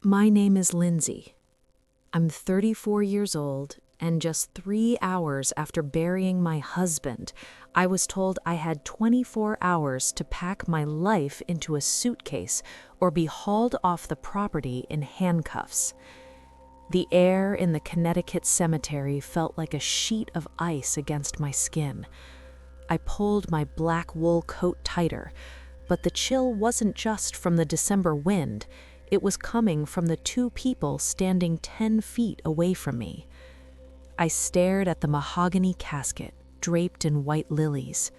My name is Lindsey. I'm 34 years old, and just 3 hours after burying my husband, I was told I had 24 hours to pack my life into a suitcase or be hauled off the property in handcuffs. The air in the Connecticut cemetery felt like a sheet of ice against my skin. I pulled my black wool coat tighter, but the chill wasn't just from the December wind. It was coming from the 2 people standing 10 feet away from me. I stared at the mahogany casket draped in white lilies.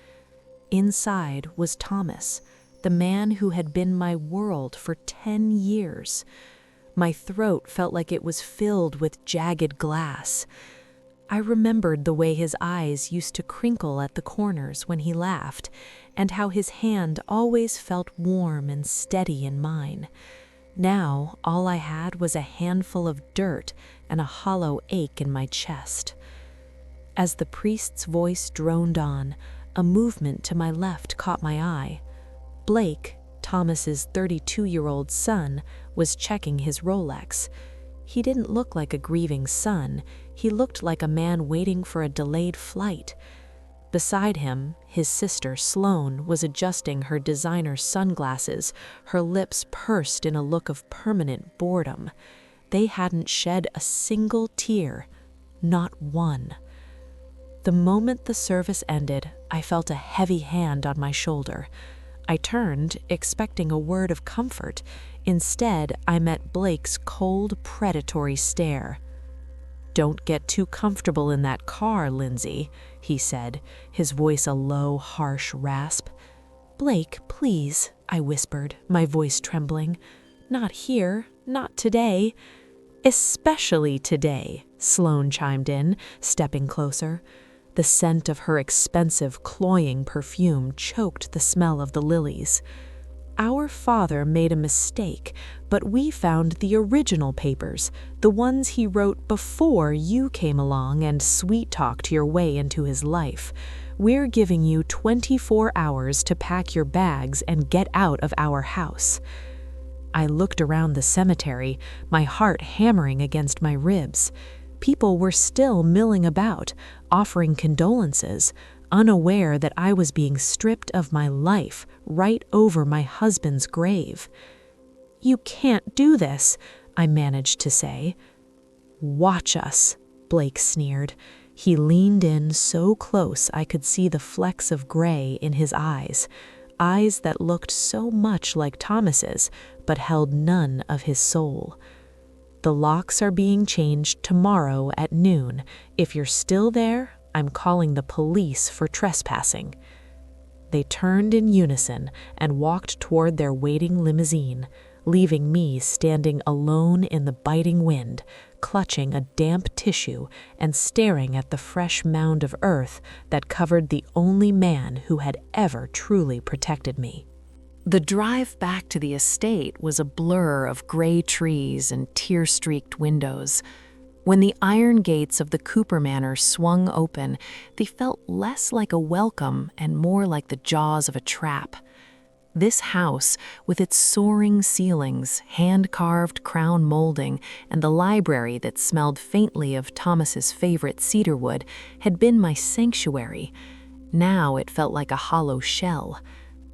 Inside was Thomas, the man who had been my world for 10 years. My throat felt like it was filled with jagged glass. I remembered the way his eyes used to crinkle at the corners when he laughed, and how his hand always felt warm and steady in mine. Now, all I had was a handful of dirt and a hollow ache in my chest. As the priest's voice droned on, a movement to my left caught my eye. Blake, Thomas's 32-year-old son, was checking his Rolex. He didn't look like a grieving son. He looked like a man waiting for a delayed flight. Beside him, his sister Sloane was adjusting her designer sunglasses, her lips pursed in a look of permanent boredom. They hadn't shed a single tear, not one. The moment the service ended, I felt a heavy hand on my shoulder. I turned, expecting a word of comfort. Instead, I met Blake's cold, predatory stare. "Don't get too comfortable in that car, Lindsey," he said, his voice a low, harsh rasp. "Blake, please," I whispered, my voice trembling. "Not here, not today." "Especially today," Sloane chimed in, stepping closer. The scent of her expensive, cloying perfume choked the smell of the lilies. "Our father made a mistake, but we found the original papers, the ones he wrote before you came along and sweet-talked your way into his life. We're giving you 24 hours to pack your bags and get out of our house." I looked around the cemetery, my heart hammering against my ribs. People were still milling about, offering condolences, unaware that I was being stripped of my life right over my husband's grave. "You can't do this," I managed to say. "Watch us," Blake sneered. He leaned in so close I could see the flecks of gray in his eyes that looked so much like Thomas's, but held none of his soul. "The locks are being changed tomorrow at noon. If you're still there, I'm calling the police for trespassing." They turned in unison and walked toward their waiting limousine, leaving me standing alone in the biting wind, clutching a damp tissue and staring at the fresh mound of earth that covered the only man who had ever truly protected me. The drive back to the estate was a blur of gray trees and tear-streaked windows. When the iron gates of the Cooper Manor swung open, they felt less like a welcome and more like the jaws of a trap. This house, with its soaring ceilings, hand-carved crown molding, and the library that smelled faintly of Thomas's favorite cedarwood, had been my sanctuary. Now it felt like a hollow shell.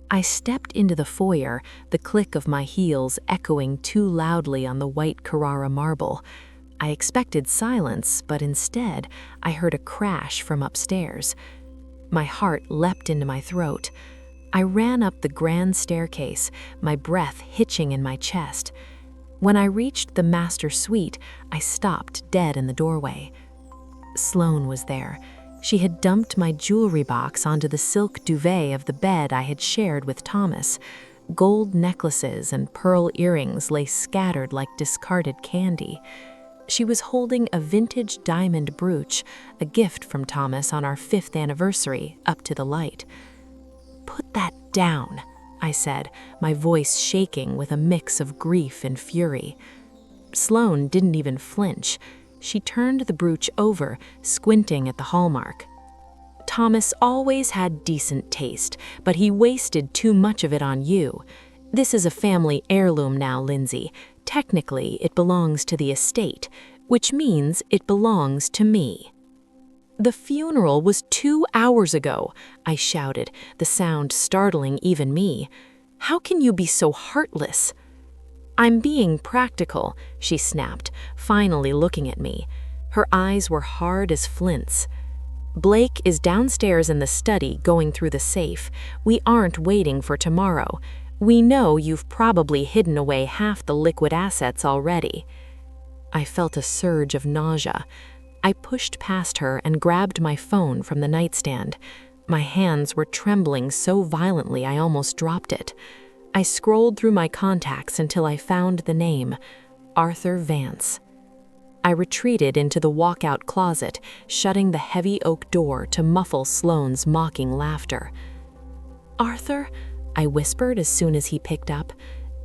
I stepped into the foyer, the click of my heels echoing too loudly on the white Carrara marble. I expected silence, but instead, I heard a crash from upstairs. My heart leapt into my throat. I ran up the grand staircase, my breath hitching in my chest. When I reached the master suite, I stopped dead in the doorway. Sloane was there. She had dumped my jewelry box onto the silk duvet of the bed I had shared with Thomas. Gold necklaces and pearl earrings lay scattered like discarded candy. She was holding a vintage diamond brooch, a gift from Thomas on our 5th anniversary, up to the light. "Put that down," I said, my voice shaking with a mix of grief and fury. Sloane didn't even flinch. She turned the brooch over, squinting at the hallmark. "Thomas always had decent taste, but he wasted too much of it on you. This is a family heirloom now, Lindsey. Technically, it belongs to the estate, which means it belongs to me." "The funeral was 2 hours ago," I shouted, the sound startling even me. "How can you be so heartless?" "I'm being practical," she snapped, finally looking at me. Her eyes were hard as flints. "Blake is downstairs in the study going through the safe. We aren't waiting for tomorrow. We know you've probably hidden away half the liquid assets already." I felt a surge of nausea. I pushed past her and grabbed my phone from the nightstand. My hands were trembling so violently I almost dropped it. I scrolled through my contacts until I found the name, Arthur Vance. I retreated into the walkout closet, shutting the heavy oak door to muffle Sloane's mocking laughter. "Arthur," I whispered as soon as he picked up.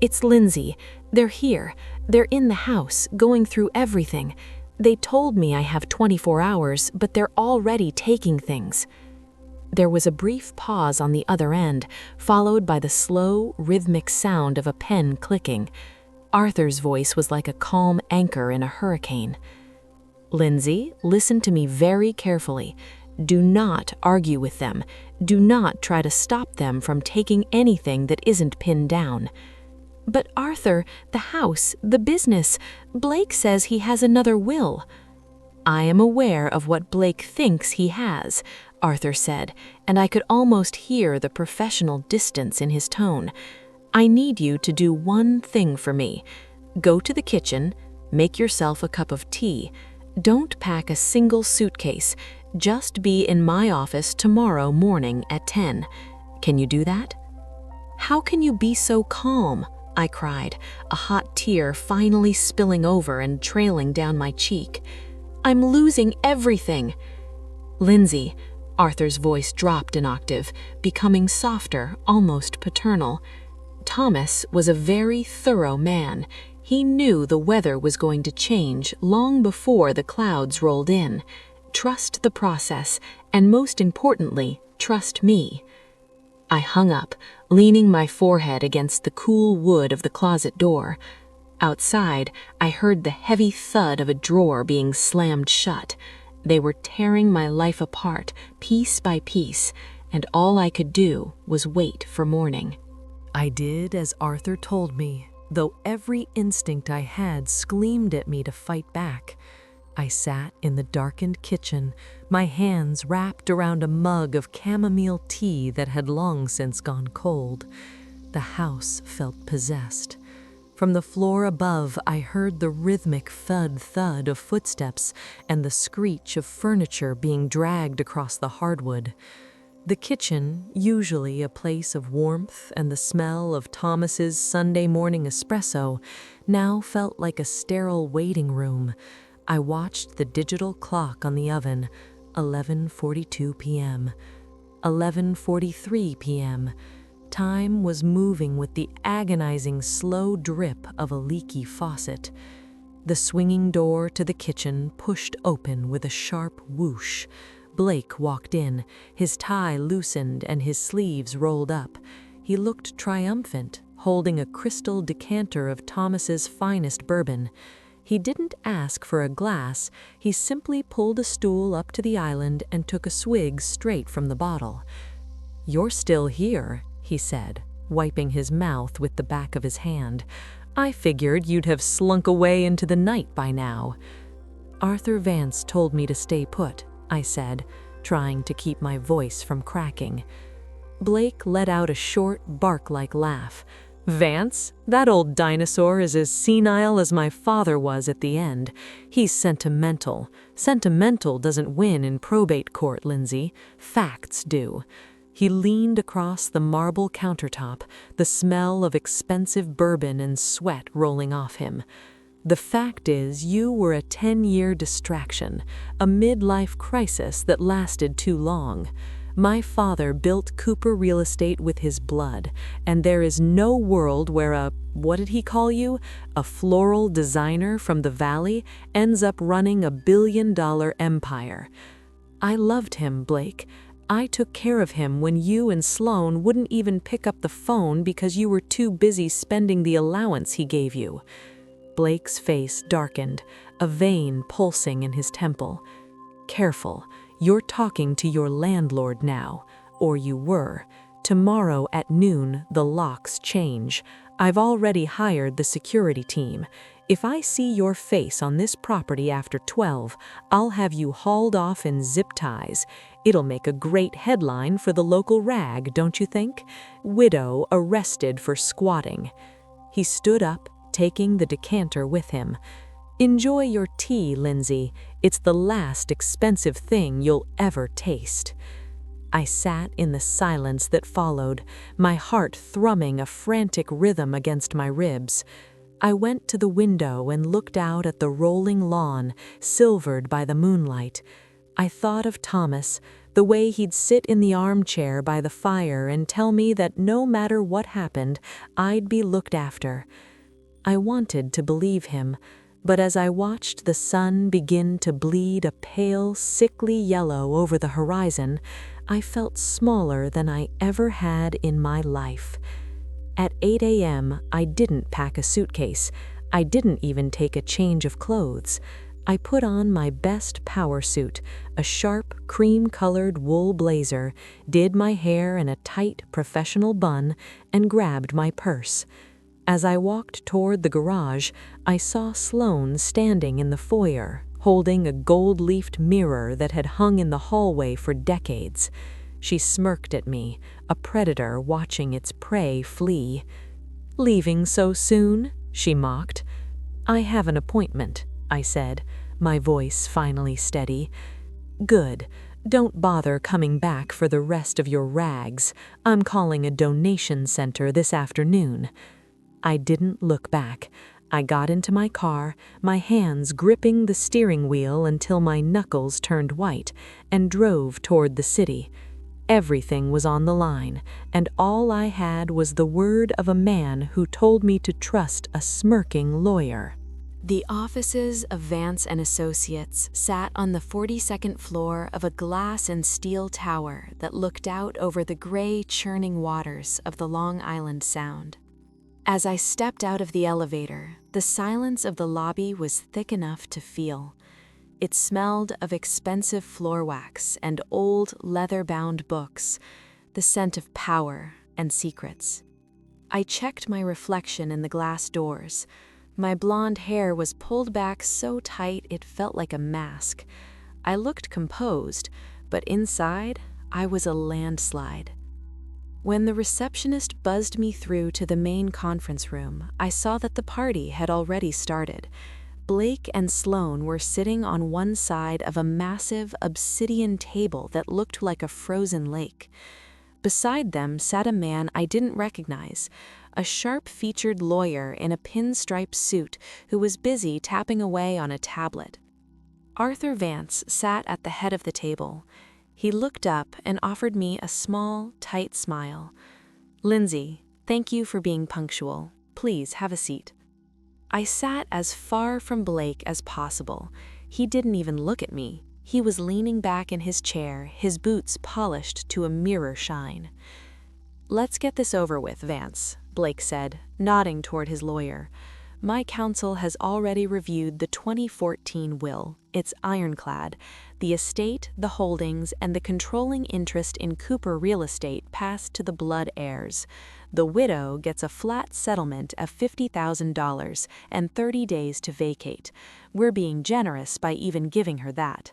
"It's Lindsey. They're here. They're in the house, going through everything. They told me I have 24 hours, but they're already taking things." There was a brief pause on the other end, followed by the slow, rhythmic sound of a pen clicking. Arthur's voice was like a calm anchor in a hurricane. "Lindsey, listen to me very carefully. Do not argue with them. Do not try to stop them from taking anything that isn't pinned down." "But Arthur, the house, the business, Blake says he has another will." "I am aware of what Blake thinks he has," Arthur said, and I could almost hear the professional distance in his tone. "I need you to do one thing for me. Go to the kitchen, make yourself a cup of tea. Don't pack a single suitcase. Just be in my office tomorrow morning at 10. Can you do that?" "How can you be so calm?" I cried, a hot tear finally spilling over and trailing down my cheek. "I'm losing everything." "Lindsey," Arthur's voice dropped an octave, becoming softer, almost paternal. "Thomas was a very thorough man. He knew the weather was going to change long before the clouds rolled in. Trust the process, and most importantly, trust me." I hung up, leaning my forehead against the cool wood of the closet door. Outside, I heard the heavy thud of a drawer being slammed shut. They were tearing my life apart, piece by piece, and all I could do was wait for morning. I did as Arthur told me, though every instinct I had screamed at me to fight back. I sat in the darkened kitchen, my hands wrapped around a mug of chamomile tea that had long since gone cold. The house felt possessed. From the floor above, I heard the rhythmic thud-thud of footsteps and the screech of furniture being dragged across the hardwood. The kitchen, usually a place of warmth and the smell of Thomas's Sunday morning espresso, now felt like a sterile waiting room. I watched the digital clock on the oven, 11:42 p.m., 11:43 p.m. Time was moving with the agonizing slow drip of a leaky faucet. The swinging door to the kitchen pushed open with a sharp whoosh. Blake walked in, his tie loosened and his sleeves rolled up. He looked triumphant, holding a crystal decanter of Thomas's finest bourbon. He didn't ask for a glass, he simply pulled a stool up to the island and took a swig straight from the bottle. "You're still here," he said, wiping his mouth with the back of his hand. "I figured you'd have slunk away into the night by now." "Arthur Vance told me to stay put," I said, trying to keep my voice from cracking. Blake let out a short, bark-like laugh. "Vance? That old dinosaur is as senile as my father was at the end. He's sentimental. Sentimental doesn't win in probate court, Lindsey. Facts do." He leaned across the marble countertop, the smell of expensive bourbon and sweat rolling off him. "The fact is, you were a 10-year distraction, a midlife crisis that lasted too long. My father built Cooper Real Estate with his blood, and there is no world where what did he call you? A floral designer from the valley ends up running a billion-dollar empire. I loved him, Blake. I took care of him when you and Sloane wouldn't even pick up the phone because you were too busy spending the allowance he gave you." Blake's face darkened, a vein pulsing in his temple. "Careful, you're talking to your landlord now, or you were. Tomorrow at noon, the locks change. I've already hired the security team. If I see your face on this property after 12, I'll have you hauled off in zip ties. It'll make a great headline for the local rag, don't you think? Widow arrested for squatting." He stood up, taking the decanter with him. "Enjoy your tea, Lindsey. It's the last expensive thing you'll ever taste." I sat in the silence that followed, my heart thrumming a frantic rhythm against my ribs. I went to the window and looked out at the rolling lawn, silvered by the moonlight. I thought of Thomas, the way he'd sit in the armchair by the fire and tell me that no matter what happened, I'd be looked after. I wanted to believe him, but as I watched the sun begin to bleed a pale, sickly yellow over the horizon, I felt smaller than I ever had in my life. At 8 a.m., I didn't pack a suitcase. I didn't even take a change of clothes. I put on my best power suit, a sharp, cream-colored wool blazer, did my hair in a tight, professional bun, and grabbed my purse. As I walked toward the garage, I saw Sloane standing in the foyer, holding a gold-leafed mirror that had hung in the hallway for decades. She smirked at me, a predator watching its prey flee. "Leaving so soon?" she mocked. "I have an appointment," I said, my voice finally steady. "Good. Don't bother coming back for the rest of your rags. I'm calling a donation center this afternoon." I didn't look back. I got into my car, my hands gripping the steering wheel until my knuckles turned white, and drove toward the city. Everything was on the line, and all I had was the word of a man who told me to trust a smirking lawyer. The offices of Vance and Associates sat on the 42nd floor of a glass and steel tower that looked out over the gray, churning waters of the Long Island Sound. As I stepped out of the elevator, the silence of the lobby was thick enough to feel. It smelled of expensive floor wax and old leather-bound books, the scent of power and secrets. I checked my reflection in the glass doors. My blonde hair was pulled back so tight it felt like a mask. I looked composed, but inside, I was a landslide. When the receptionist buzzed me through to the main conference room, I saw that the party had already started. Blake and Sloane were sitting on one side of a massive obsidian table that looked like a frozen lake. Beside them sat a man I didn't recognize, a sharp-featured lawyer in a pinstripe suit who was busy tapping away on a tablet. Arthur Vance sat at the head of the table. He looked up and offered me a small, tight smile. "Lindsey, thank you for being punctual. Please have a seat." I sat as far from Blake as possible. He didn't even look at me. He was leaning back in his chair, his boots polished to a mirror shine. "Let's get this over with, Vance," Blake said, nodding toward his lawyer. "My counsel has already reviewed the 2014 will. It's ironclad. The estate, the holdings, and the controlling interest in Cooper real estate pass to the blood heirs. The widow gets a flat settlement of $50,000 and 30 days to vacate. We're being generous by even giving her that."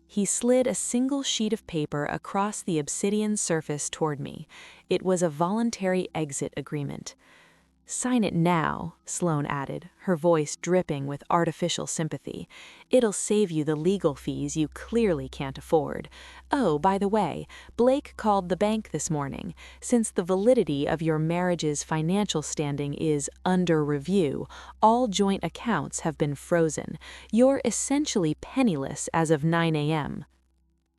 He slid a single sheet of paper across the obsidian surface toward me. It was a voluntary exit agreement. "Sign it now," Sloane added, her voice dripping with artificial sympathy. "It'll save you the legal fees you clearly can't afford. Oh, by the way, Blake called the bank this morning. Since the validity of your marriage's financial standing is under review, all joint accounts have been frozen. You're essentially penniless as of 9 a.m.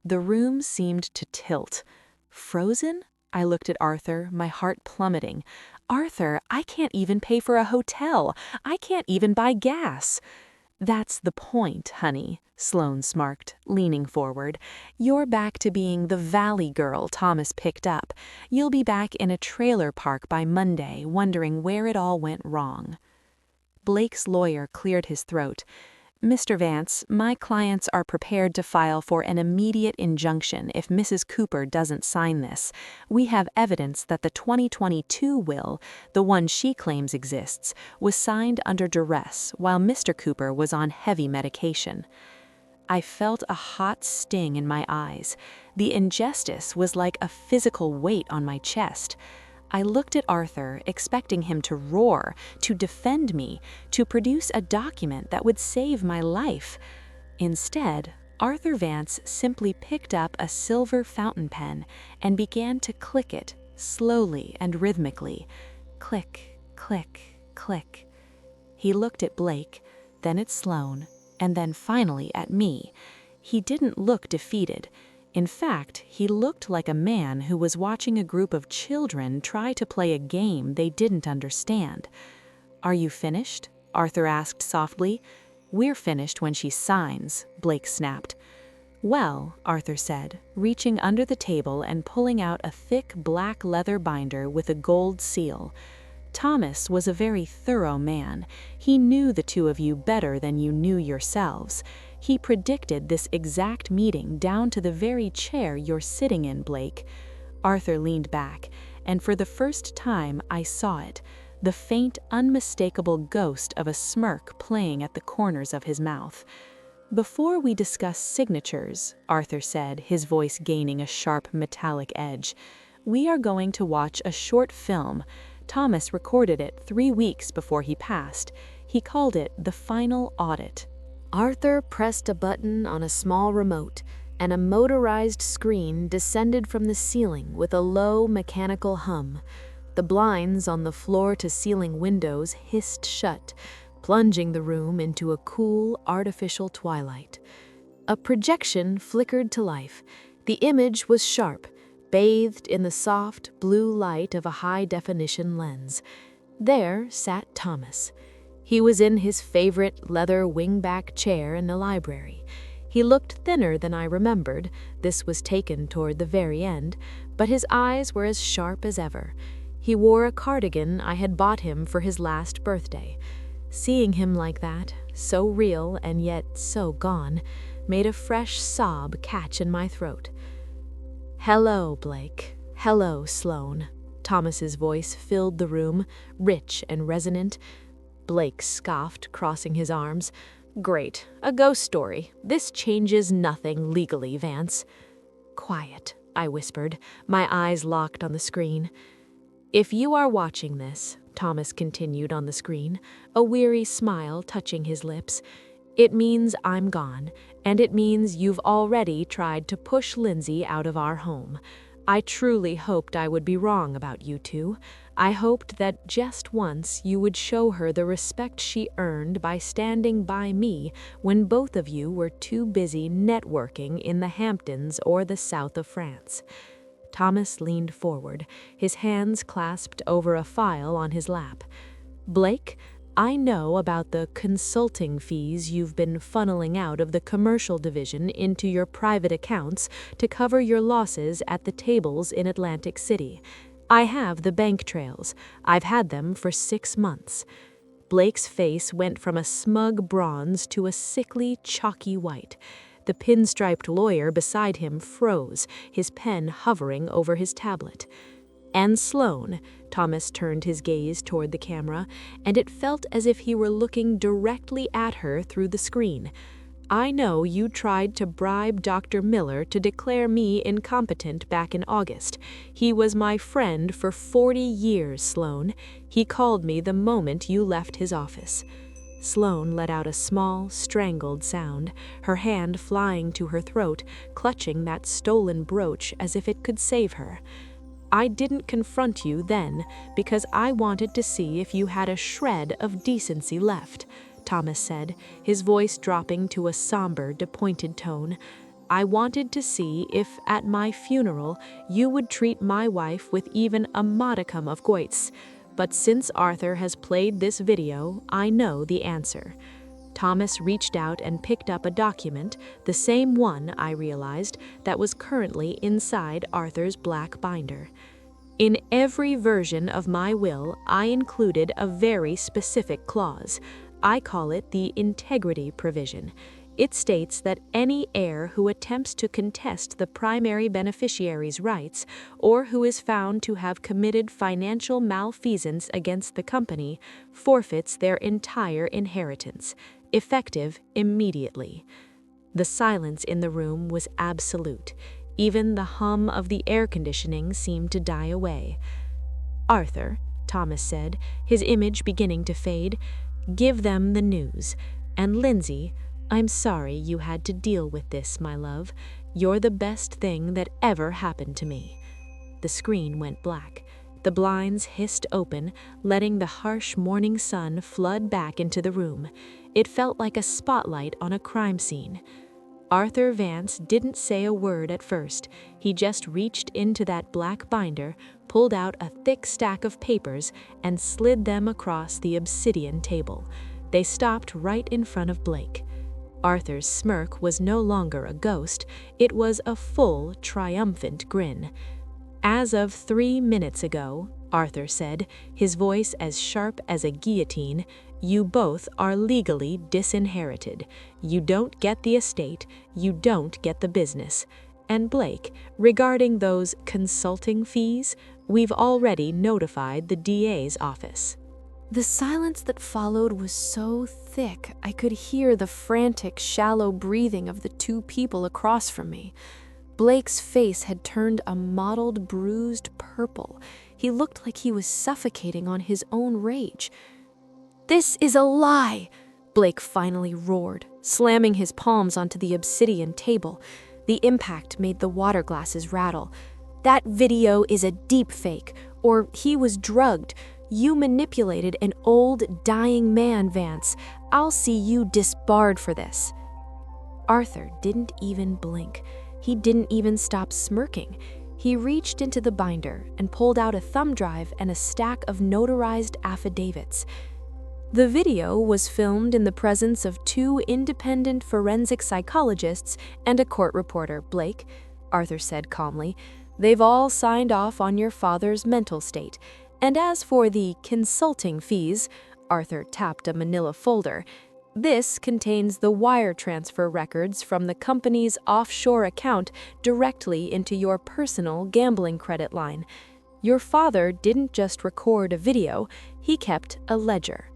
The room seemed to tilt. "Frozen?" I looked at Arthur, my heart plummeting. "Arthur, I can't even pay for a hotel. I can't even buy gas." "That's the point, honey," Sloane smirked, leaning forward. "You're back to being the valley girl Thomas picked up. You'll be back in a trailer park by Monday, wondering where it all went wrong." Blake's lawyer cleared his throat. "Mr. Vance, my clients are prepared to file for an immediate injunction if Mrs. Cooper doesn't sign this. We have evidence that the 2022 will, the one she claims exists, was signed under duress while Mr. Cooper was on heavy medication." I felt a hot sting in my eyes. The injustice was like a physical weight on my chest. I looked at Arthur, expecting him to roar, to defend me, to produce a document that would save my life. Instead, Arthur Vance simply picked up a silver fountain pen and began to click it, slowly and rhythmically. Click, click, click. He looked at Blake, then at Sloane, and then finally at me. He didn't look defeated. In fact, he looked like a man who was watching a group of children try to play a game they didn't understand. "Are you finished?" Arthur asked softly. "We're finished when she signs," Blake snapped. "Well," Arthur said, reaching under the table and pulling out a thick black leather binder with a gold seal. "Thomas was a very thorough man. He knew the two of you better than you knew yourselves. He predicted this exact meeting down to the very chair you're sitting in, Blake." Arthur leaned back, and for the first time I saw it, the faint, unmistakable ghost of a smirk playing at the corners of his mouth. "Before we discuss signatures," Arthur said, his voice gaining a sharp metallic edge, "we are going to watch a short film. Thomas recorded it 3 weeks before he passed. He called it The Final Audit." Arthur pressed a button on a small remote, and a motorized screen descended from the ceiling with a low mechanical hum. The blinds on the floor-to-ceiling windows hissed shut, plunging the room into a cool, artificial twilight. A projection flickered to life. The image was sharp, bathed in the soft, blue light of a high-definition lens. There sat Thomas. He was in his favorite leather wingback chair in the library. He looked thinner than I remembered. This was taken toward the very end, but his eyes were as sharp as ever. He wore a cardigan I had bought him for his last birthday. Seeing him like that, so real and yet so gone, made a fresh sob catch in my throat. "Hello, Blake. Hello, Sloane." Thomas's voice filled the room, rich and resonant. Blake scoffed, crossing his arms. "Great, a ghost story. This changes nothing legally, Vance." "Quiet," I whispered, my eyes locked on the screen. "If you are watching this," Thomas continued on the screen, a weary smile touching his lips, "it means I'm gone, and it means you've already tried to push Lindsey out of our home. I truly hoped I would be wrong about you two. I hoped that just once you would show her the respect she earned by standing by me when both of you were too busy networking in the Hamptons or the south of France." Thomas leaned forward, his hands clasped over a file on his lap. "Blake, I know about the consulting fees you've been funneling out of the commercial division into your private accounts to cover your losses at the tables in Atlantic City. I have the bank trails. I've had them for 6 months." Blake's face went from a smug bronze to a sickly, chalky white. The pinstriped lawyer beside him froze, his pen hovering over his tablet. "And Sloane," Thomas turned his gaze toward the camera, and it felt as if he were looking directly at her through the screen. "I know you tried to bribe Dr. Miller to declare me incompetent back in August. He was my friend for 40 years, Sloane. He called me the moment you left his office." Sloane let out a small, strangled sound, her hand flying to her throat, clutching that stolen brooch as if it could save her. "I didn't confront you then because I wanted to see if you had a shred of decency left," Thomas said, his voice dropping to a somber, disappointed tone. "I wanted to see if, at my funeral, you would treat my wife with even a modicum of grace. But since Arthur has played this video, I know the answer." Thomas reached out and picked up a document, the same one, I realized, that was currently inside Arthur's black binder. In every version of my will, I included a very specific clause. I call it the integrity provision. It states that any heir who attempts to contest the primary beneficiary's rights or who is found to have committed financial malfeasance against the company forfeits their entire inheritance, effective immediately. The silence in the room was absolute. Even the hum of the air conditioning seemed to die away. "Arthur," Thomas said, his image beginning to fade, "give them the news. And Lindsey, I'm sorry you had to deal with this, my love. You're the best thing that ever happened to me." The screen went black. The blinds hissed open, letting the harsh morning sun flood back into the room. It felt like a spotlight on a crime scene. Arthur Vance didn't say a word at first. He just reached into that black binder, pulled out a thick stack of papers, and slid them across the obsidian table. They stopped right in front of Blake. Arthur's smirk was no longer a ghost, it was a full, triumphant grin. "As of 3 minutes ago," Arthur said, his voice as sharp as a guillotine, "you both are legally disinherited. You don't get the estate, you don't get the business. And Blake, regarding those consulting fees, we've already notified the DA's office." The silence that followed was so thick I could hear the frantic, shallow breathing of the two people across from me. Blake's face had turned a mottled, bruised purple. He looked like he was suffocating on his own rage. "This is a lie!" Blake finally roared, slamming his palms onto the obsidian table. The impact made the water glasses rattle. "That video is a deep fake, or he was drugged. You manipulated an old, dying man, Vance. I'll see you disbarred for this." Arthur didn't even blink. He didn't even stop smirking. He reached into the binder and pulled out a thumb drive and a stack of notarized affidavits. "The video was filmed in the presence of 2 independent forensic psychologists and a court reporter, Blake," Arthur said calmly. "They've all signed off on your father's mental state. And as for the consulting fees," Arthur tapped a manila folder, "this contains the wire transfer records from the company's offshore account directly into your personal gambling credit line. Your father didn't just record a video, he kept a ledger."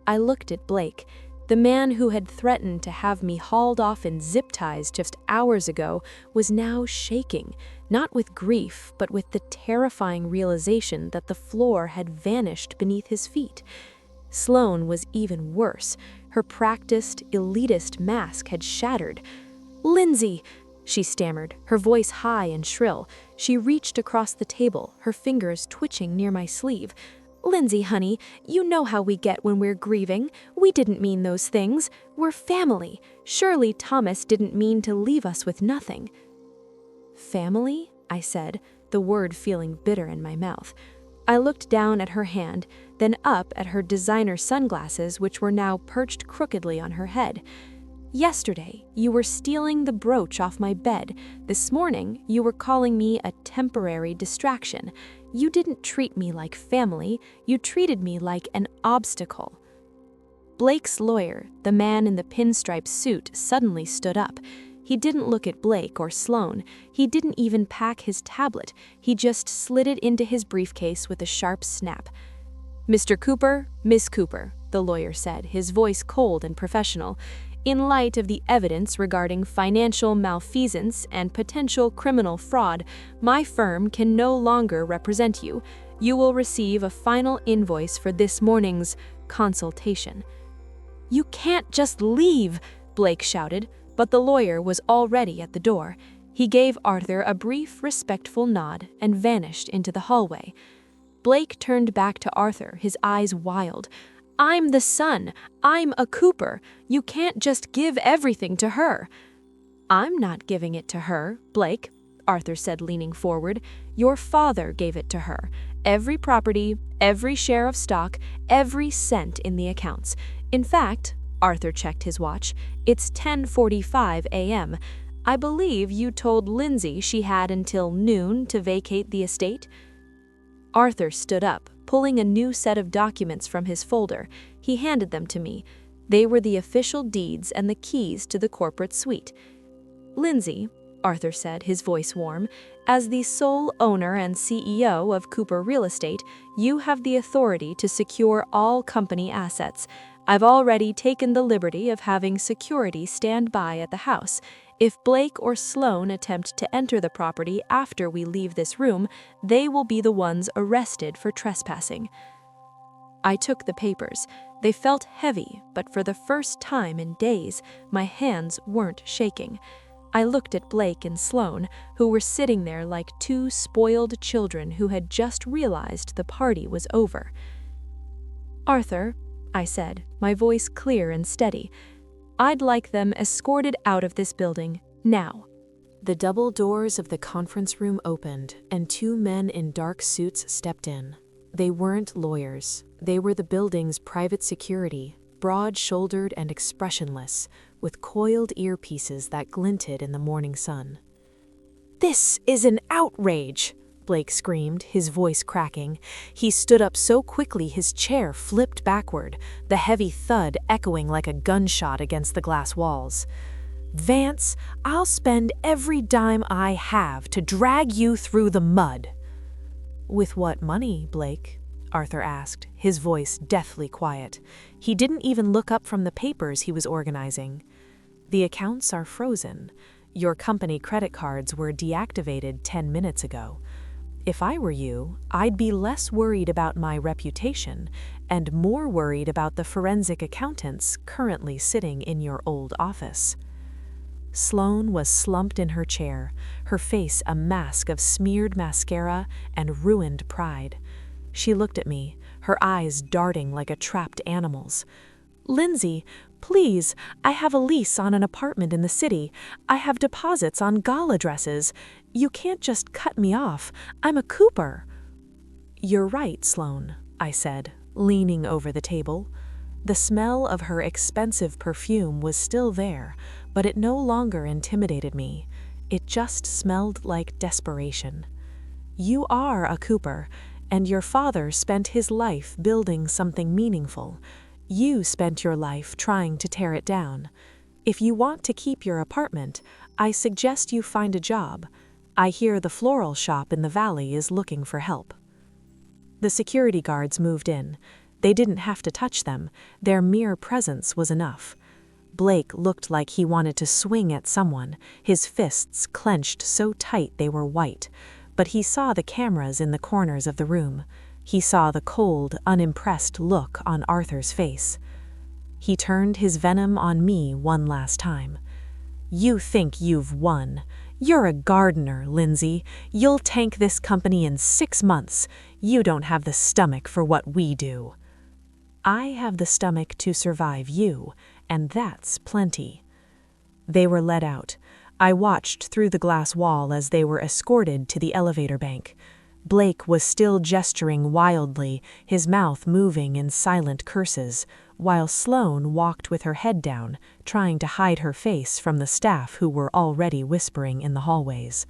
I looked at Blake. The man who had threatened to have me hauled off in zip ties just hours ago was now shaking, not with grief, but with the terrifying realization that the floor had vanished beneath his feet. Sloane was even worse. Her practiced, elitist mask had shattered. "Lindsey," she stammered, her voice high and shrill. She reached across the table, her fingers twitching near my sleeve. "Lindsey, honey, you know how we get when we're grieving. We didn't mean those things. We're family. Surely Thomas didn't mean to leave us with nothing." "Family?" I said, the word feeling bitter in my mouth. I looked down at her hand, then up at her designer sunglasses, which were now perched crookedly on her head. "Yesterday, you were stealing the brooch off my bed. This morning, you were calling me a temporary distraction. You didn't treat me like family, you treated me like an obstacle." Blake's lawyer, the man in the pinstripe suit, suddenly stood up. He didn't look at Blake or Sloane. He didn't even pack his tablet. He just slid it into his briefcase with a sharp snap. "Mr. Cooper, Miss Cooper," the lawyer said, his voice cold and professional. "In light of the evidence regarding financial malfeasance and potential criminal fraud, my firm can no longer represent you. You will receive a final invoice for this morning's consultation." "You can't just leave," Blake shouted, but the lawyer was already at the door. He gave Arthur a brief, respectful nod and vanished into the hallway. Blake turned back to Arthur, his eyes wild. "I'm the son. I'm a Cooper. You can't just give everything to her." "I'm not giving it to her, Blake," Arthur said, leaning forward. "Your father gave it to her. Every property, every share of stock, every cent in the accounts. In fact, Arthur checked his watch. "It's 10:45 a.m. I believe you told Lindsey she had until noon to vacate the estate." Arthur stood up, pulling a new set of documents from his folder. He handed them to me. They were the official deeds and the keys to the corporate suite. "Lindsey," Arthur said, his voice warm, "as the sole owner and CEO of Cooper Real Estate, you have the authority to secure all company assets. I've already taken the liberty of having security stand by at the house. If Blake or Sloane attempt to enter the property after we leave this room, they will be the ones arrested for trespassing." I took the papers. They felt heavy, but for the first time in days, my hands weren't shaking. I looked at Blake and Sloane, who were sitting there like two spoiled children who had just realized the party was over. "Arthur," I said, my voice clear and steady, "I'd like them escorted out of this building, now." The double doors of the conference room opened, and two men in dark suits stepped in. They weren't lawyers. They were the building's private security, broad-shouldered and expressionless, with coiled earpieces that glinted in the morning sun. "This is an outrage!" Blake screamed, his voice cracking. He stood up so quickly his chair flipped backward, the heavy thud echoing like a gunshot against the glass walls. "Vance, I'll spend every dime I have to drag you through the mud." "With what money, Blake?" Arthur asked, his voice deathly quiet. He didn't even look up from the papers he was organizing. "The accounts are frozen. Your company credit cards were deactivated 10 minutes ago. If I were you, I'd be less worried about my reputation and more worried about the forensic accountants currently sitting in your old office." Sloane was slumped in her chair, her face a mask of smeared mascara and ruined pride. She looked at me, her eyes darting like a trapped animal's. "Lindsey, please, I have a lease on an apartment in the city. I have deposits on gala dresses. You can't just cut me off. I'm a Cooper." "You're right, Sloane," I said, leaning over the table. The smell of her expensive perfume was still there, but it no longer intimidated me. It just smelled like desperation. "You are a Cooper, and your father spent his life building something meaningful. You spent your life trying to tear it down. If you want to keep your apartment, I suggest you find a job. I hear the floral shop in the valley is looking for help." The security guards moved in. They didn't have to touch them. Their mere presence was enough. Blake looked like he wanted to swing at someone, his fists clenched so tight they were white. But he saw the cameras in the corners of the room. He saw the cold, unimpressed look on Arthur's face. He turned his venom on me one last time. "You think you've won. You're a gardener, Lindsey. You'll tank this company in 6 months. You don't have the stomach for what we do." "I have the stomach to survive you, and that's plenty." They were let out. I watched through the glass wall as they were escorted to the elevator bank. Blake was still gesturing wildly, his mouth moving in silent curses, while Sloane walked with her head down, trying to hide her face from the staff who were already whispering in the hallways.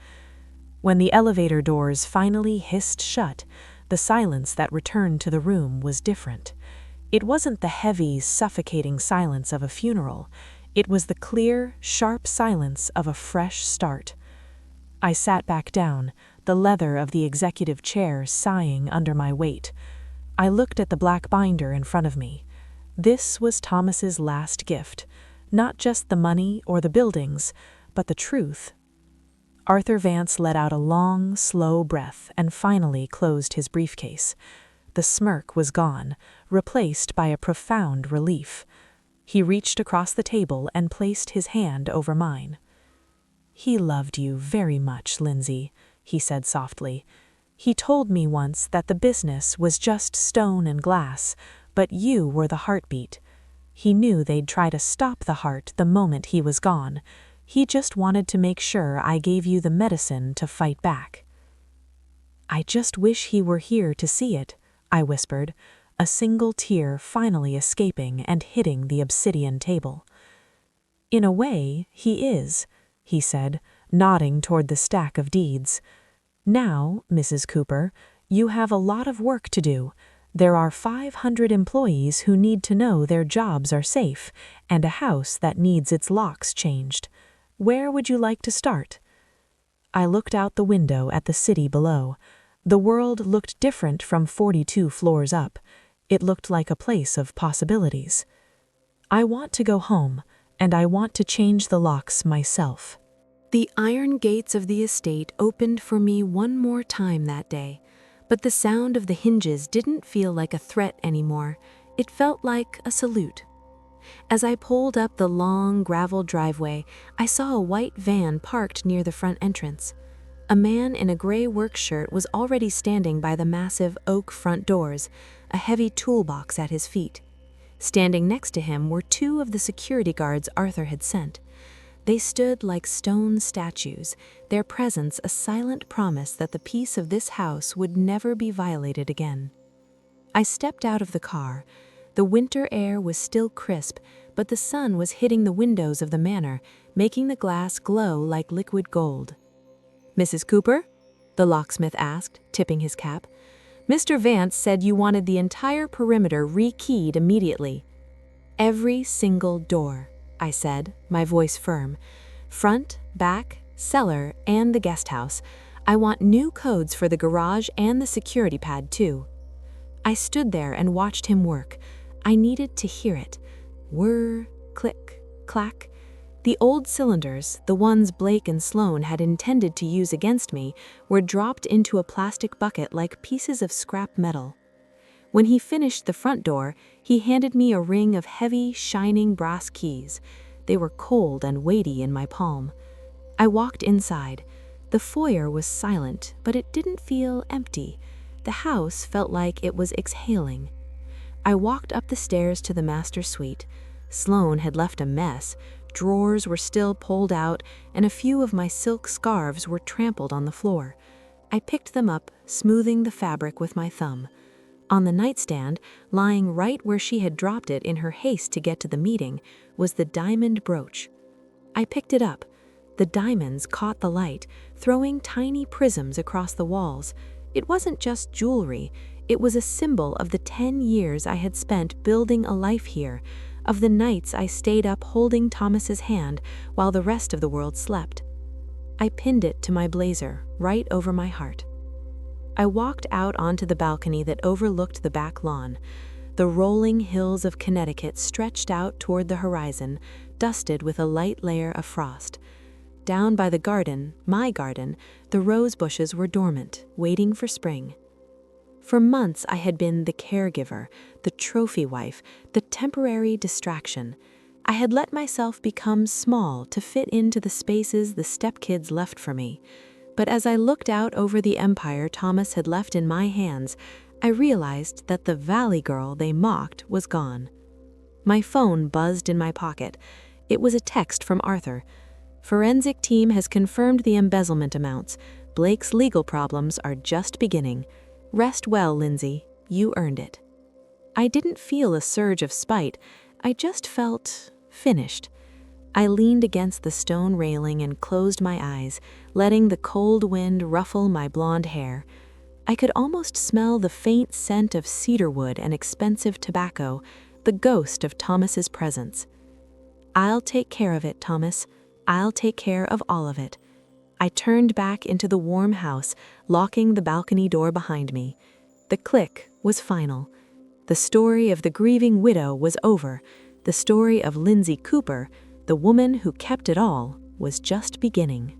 When the elevator doors finally hissed shut, the silence that returned to the room was different. It wasn't the heavy, suffocating silence of a funeral. It was the clear, sharp silence of a fresh start. I sat back down, the leather of the executive chair sighing under my weight. I looked at the black binder in front of me. This was Thomas's last gift, not just the money or the buildings, but the truth. Arthur Vance let out a long, slow breath and finally closed his briefcase. The smirk was gone, replaced by a profound relief. He reached across the table and placed his hand over mine. "He loved you very much, Lindsey," he said softly. "He told me once that the business was just stone and glass, but you were the heartbeat. He knew they'd try to stop the heart the moment he was gone. He just wanted to make sure I gave you the medicine to fight back." "I just wish he were here to see it," I whispered. a single tear finally escaping and hitting the obsidian table. "In a way, he is," he said, nodding toward the stack of deeds. "Now, Mrs. Cooper, you have a lot of work to do. There are 500 employees who need to know their jobs are safe, and a house that needs its locks changed. Where would you like to start?" I looked out the window at the city below. The world looked different from 42 floors up. It looked like a place of possibilities. "I want to go home, and I want to change the locks myself." The iron gates of the estate opened for me one more time that day, but the sound of the hinges didn't feel like a threat anymore. It felt like a salute. As I pulled up the long gravel driveway, I saw a white van parked near the front entrance. A man in a gray work shirt was already standing by the massive oak front doors, a heavy toolbox at his feet. Standing next to him were 2 of the security guards Arthur had sent. They stood like stone statues, their presence a silent promise that the peace of this house would never be violated again. I stepped out of the car. The winter air was still crisp, but the sun was hitting the windows of the manor, making the glass glow like liquid gold. "Mrs. Cooper?" the locksmith asked, tipping his cap. "Mr. Vance said you wanted the entire perimeter re-keyed immediately." "Every single door," I said, my voice firm. "Front, back, cellar, and the guest house. I want new codes for the garage and the security pad, too." I stood there and watched him work. I needed to hear it. Whir, click, clack. The old cylinders, the ones Blake and Sloane had intended to use against me, were dropped into a plastic bucket like pieces of scrap metal. When he finished the front door, he handed me a ring of heavy, shining brass keys. They were cold and weighty in my palm. I walked inside. The foyer was silent, but it didn't feel empty. The house felt like it was exhaling. I walked up the stairs to the master suite. Sloane had left a mess. Drawers were still pulled out, and a few of my silk scarves were trampled on the floor. I picked them up, smoothing the fabric with my thumb. On the nightstand, lying right where she had dropped it in her haste to get to the meeting, was the diamond brooch. I picked it up. The diamonds caught the light, throwing tiny prisms across the walls. It wasn't just jewelry. It was a symbol of the 10 years I had spent building a life here, of the nights I stayed up holding Thomas's hand while the rest of the world slept. I pinned it to my blazer, right over my heart. I walked out onto the balcony that overlooked the back lawn. The rolling hills of Connecticut stretched out toward the horizon, dusted with a light layer of frost. Down by the garden, my garden, the rose bushes were dormant, waiting for spring. For months I had been the caregiver, the trophy wife, the temporary distraction. I had let myself become small to fit into the spaces the stepkids left for me. But as I looked out over the empire Thomas had left in my hands, I realized that the valley girl they mocked was gone. My phone buzzed in my pocket. It was a text from Arthur. "Forensic team has confirmed the embezzlement amounts. Blake's legal problems are just beginning. Rest well, Lindsey. You earned it." I didn't feel a surge of spite. I just felt finished. I leaned against the stone railing and closed my eyes, letting the cold wind ruffle my blonde hair. I could almost smell the faint scent of cedarwood and expensive tobacco, the ghost of Thomas's presence. "I'll take care of it, Thomas. I'll take care of all of it." I turned back into the warm house, locking the balcony door behind me. The click was final. The story of the grieving widow was over. The story of Lindsey Cooper, the woman who kept it all, was just beginning.